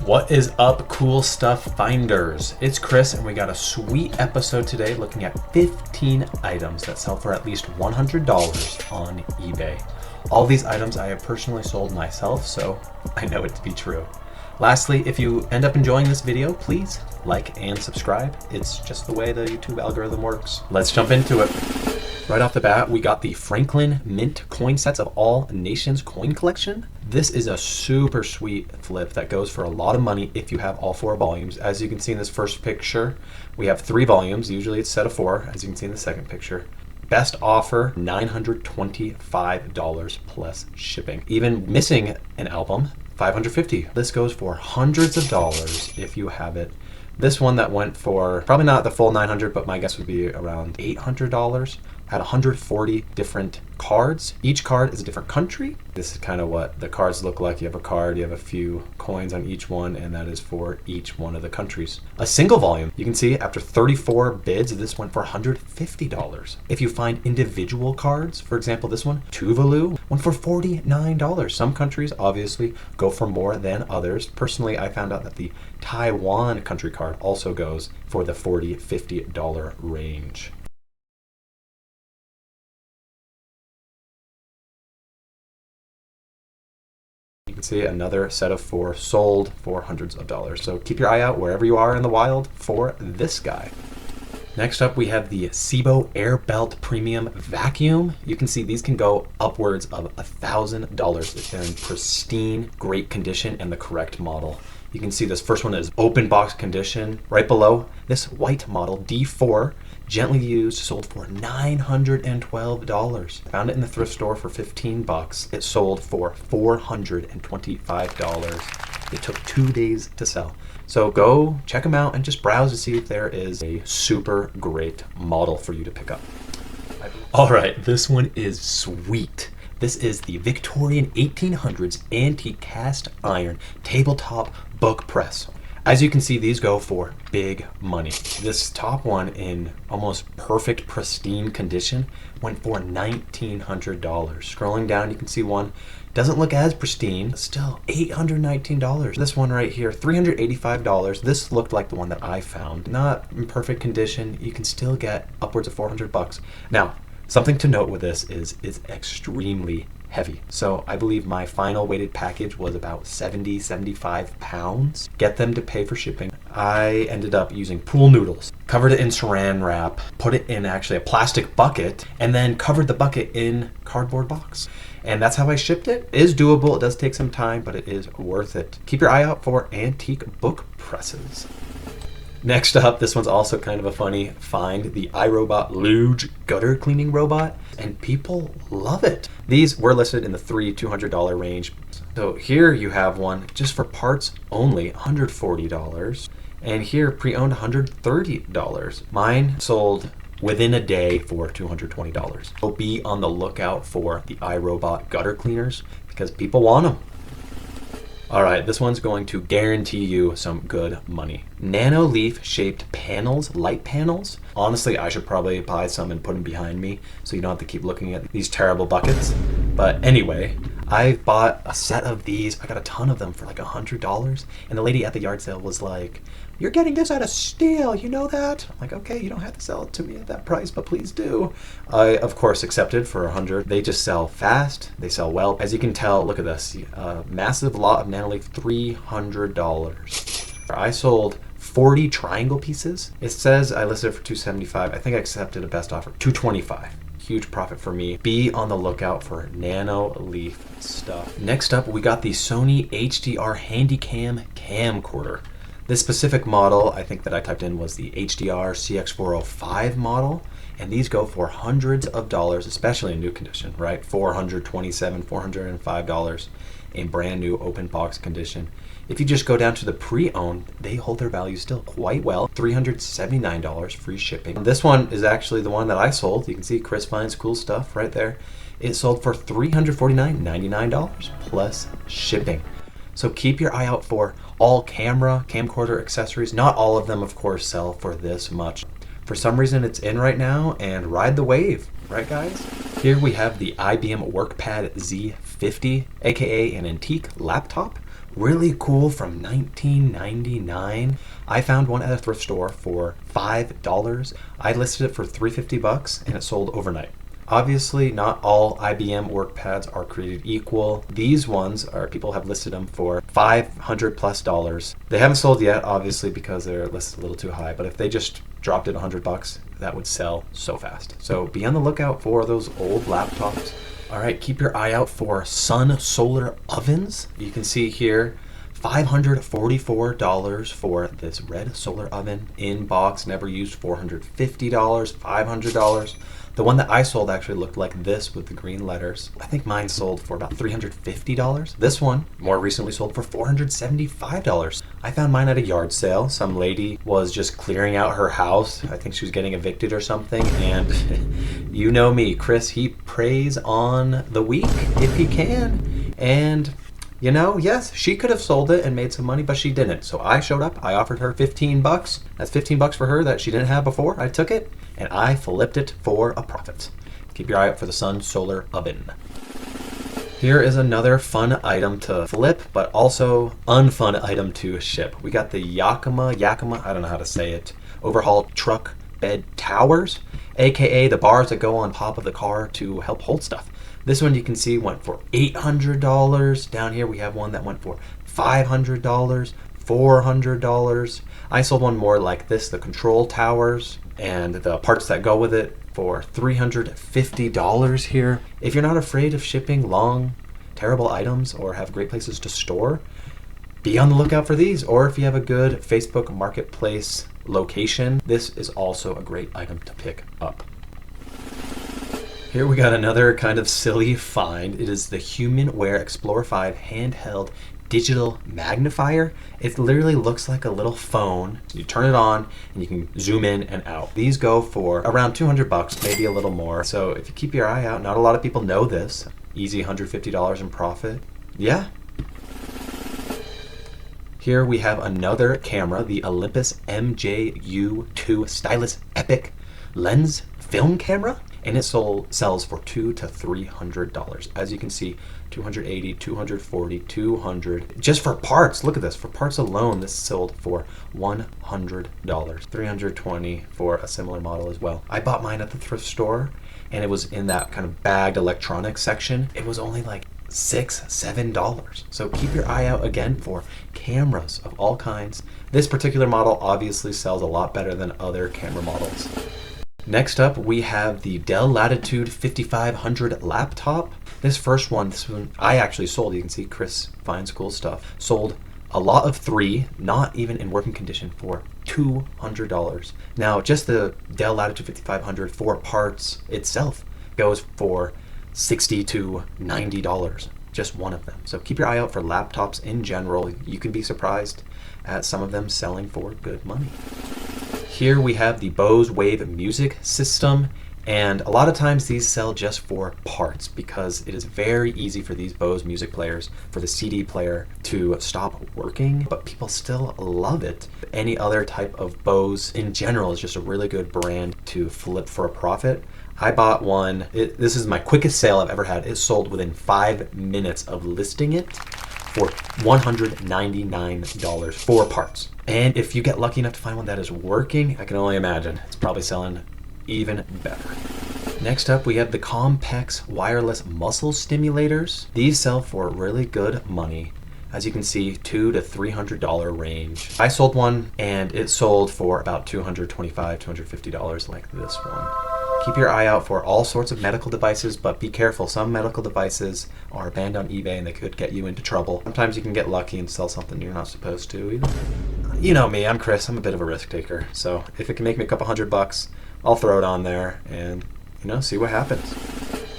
What is up, cool stuff finders? It's Chris, and we got a sweet episode today looking at 15 items that sell for at least $100 on eBay. All these items I have personally sold myself, so I know it to be true. Lastly, if you end up enjoying this video, please like and subscribe. It's just the way the YouTube algorithm works. Let's jump into it. Right off the bat, we got the Franklin Mint coin sets of All Nations coin collection. This is a super sweet flip that goes for a lot of money if you have all 4 volumes. As you can see in this first picture, we have 3 volumes. Usually it's a set of 4, as you can see in the second picture. Best offer, $925 plus shipping. Even missing an album, $550. This goes for hundreds of dollars if you have it. This one that went for probably not the full 900, but my guess would be around $800. Had 140 different cards. Each card is a different country. This is kind of what the cards look like. You have a card, you have a few coins on each one, and that is for each one of the countries. A single volume, you can see after 34 bids, this went for $150. If you find individual cards, for example, this one, Tuvalu, went for $49. Some countries obviously go for more than others. Personally, I found out that the Taiwan country card also goes for the $40, $50 range. You can see another set of 4 sold for hundreds of dollars. So keep your eye out wherever you are in the wild for this guy. Next up, we have the Sebo Air Belt Premium Vacuum. You can see these can go upwards of $1,000 if they're in pristine, great condition and the correct model. You can see this first one is open box condition. Right below, this white model D4, gently used, sold for $912. Found it in the thrift store for 15 bucks. It sold for $425. It took 2 days to sell. So go check them out and just browse to see if there is a super great model for you to pick up. All right, this one is sweet. This is the Victorian 1800s antique cast iron tabletop book press. As you can see, these go for big money. This top one in almost perfect pristine condition went for $1,900. Scrolling down, you can see one doesn't look as pristine, but still $819. This one right here, $385. This looked like the one that I found. Not in perfect condition. You can still get upwards of 400 bucks. Now, something to note with this is it's extremely heavy. So I believe my final weighted package was about 75 pounds. Get them to pay for shipping. I ended up using pool noodles, covered it in saran wrap, put it in actually a plastic bucket, and then covered the bucket in cardboard box. And that's how I shipped it. It is doable. It does take some time, but it is worth it. Keep your eye out for antique book presses. Next up, this one's also kind of a funny find, the iRobot Looj gutter cleaning robot, and people love it. These were listed in the $200 range. So here you have one just for parts only, $140, and here pre-owned $130. Mine sold within a day for $220. So be on the lookout for the iRobot gutter cleaners because people want them. All right, this one's going to guarantee you some good money. Nanoleaf shaped panels, light panels. Honestly, I should probably buy some and put them behind me so you don't have to keep looking at these terrible buckets. But anyway, I bought a set of these. I got a ton of them for like $100. And the lady at the yard sale was like, "You're getting this at a steal, you know that?" I'm like, okay, you don't have to sell it to me at that price, but please do. I, of course, accepted for $100. They just sell fast. They sell well. As you can tell, look at this. Massive lot of Nanoleaf, $300. I sold 40 triangle pieces. It says I listed it for $275. I think I accepted a best offer, $225. Huge profit for me. Be on the lookout for Nanoleaf stuff. Next up, we got the Sony HDR Handycam camcorder. This specific model, I think that I typed in was the HDR CX405 model, and these go for hundreds of dollars, especially in new condition, right? $427, $405 in brand new open box condition. If you just go down to the pre-owned, they hold their value still quite well. $379 free shipping. This one is actually the one that I sold. You can see Chris finds cool stuff right there. It sold for $349.99 plus shipping. So keep your eye out for all camcorder accessories. Not all of them, of course, sell for this much. For some reason, it's in right now, and ride the wave, right guys? Here we have the IBM Workpad Z50, aka an antique laptop really cool from 1999. I found one at a thrift store for $5. I listed it for $350 and it sold overnight. Obviously, not all IBM Workpads are created equal. These ones are, people have listed them for $500+. They haven't sold yet, obviously, because they're listed a little too high. But if they just dropped it $100, that would sell so fast. So be on the lookout for those old laptops. All right, keep your eye out for Sun solar ovens. You can see here, $544 for this red solar oven in box, never used. $450, $500. The one that I sold actually looked like this with the green letters. I think mine sold for about $350. This one more recently sold for $475. I found mine at a yard sale. Some lady was just clearing out her house. I think she was getting evicted or something. And you know me, Chris, he preys on the weak if he can. And you know, yes, she could have sold it and made some money, but she didn't. So I showed up, I offered her $15. That's $15 for her that she didn't have before. I took it and I flipped it for a profit. Keep your eye out for the Sun solar oven. Here is another fun item to flip, but also unfun item to ship. We got the Yakima, I don't know how to say it, overhaul truck bed towers, AKA the bars that go on top of the car to help hold stuff. This one you can see went for $800. Down here we have one that went for $500, $400. I sold one more like this, the control towers and the parts that go with it, for $350 here. If you're not afraid of shipping long, terrible items or have great places to store, be on the lookout for these. Or if you have a good Facebook Marketplace location, this is also a great item to pick up. Here we got another kind of silly find. It is the HumanWare Explorer 5 handheld digital magnifier. It literally looks like a little phone. You turn it on and you can zoom in and out. These go for around $200, maybe a little more. So if you keep your eye out, not a lot of people know this. Easy $150 in profit. Yeah. Here we have another camera, the Olympus MJU2 Stylus Epic lens film camera. And it sells for $200 to $300. As you can see, $280, $240, $200. Just for parts, look at this. For parts alone, this sold for $100. $320 for a similar model as well. I bought mine at the thrift store, and it was in that kind of bagged electronics section. It was only like $6, $7. So keep your eye out again for cameras of all kinds. This particular model obviously sells a lot better than other camera models. Next up, we have the Dell Latitude 5500 laptop. This one I actually sold. You can see Chris finds cool stuff. Sold a lot of 3, not even in working condition, for $200. Now, just the Dell Latitude 5500 for parts itself goes for $60 to $90. Just one of them. So keep your eye out for laptops in general. You can be surprised at some of them selling for good money. Here we have the Bose Wave music system, and a lot of times these sell just for parts because it is very easy for these Bose music players, for the CD player, to stop working, but people still love it. Any other type of Bose in general is just a really good brand to flip for a profit. I bought one, this is my quickest sale I've ever had. It sold within 5 minutes of listing it for $199 for parts. And if you get lucky enough to find one that is working, I can only imagine it's probably selling even better. Next up, we have the Compex wireless muscle stimulators. These sell for really good money. As you can see, $200 to $300 range. I sold one and it sold for about $225, $250 like this one. Keep your eye out for all sorts of medical devices, but be careful. Some medical devices are banned on eBay and they could get you into trouble. Sometimes you can get lucky and sell something you're not supposed to either. You know me, I'm Chris. I'm a bit of a risk taker. So if it can make me a couple $100, I'll throw it on there and, see what happens.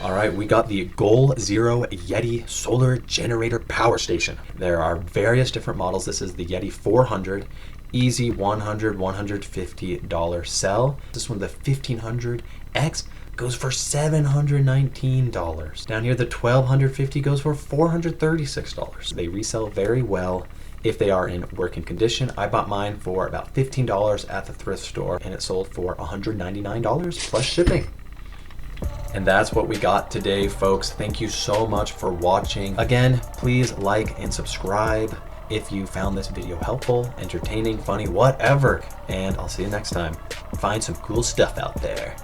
All right, we got the Goal Zero Yeti Solar Generator Power Station. There are various different models. This is the Yeti 400. Easy $100, $150 sell. This one, the 1500X, goes for $719. Down here, the 1250 goes for $436. They resell very well if they are in working condition. I bought mine for about $15 at the thrift store, and it sold for $199 plus shipping. And that's what we got today, folks. Thank you so much for watching. Again, please like and subscribe if you found this video helpful, entertaining, funny, whatever. And I'll see you next time. Find some cool stuff out there.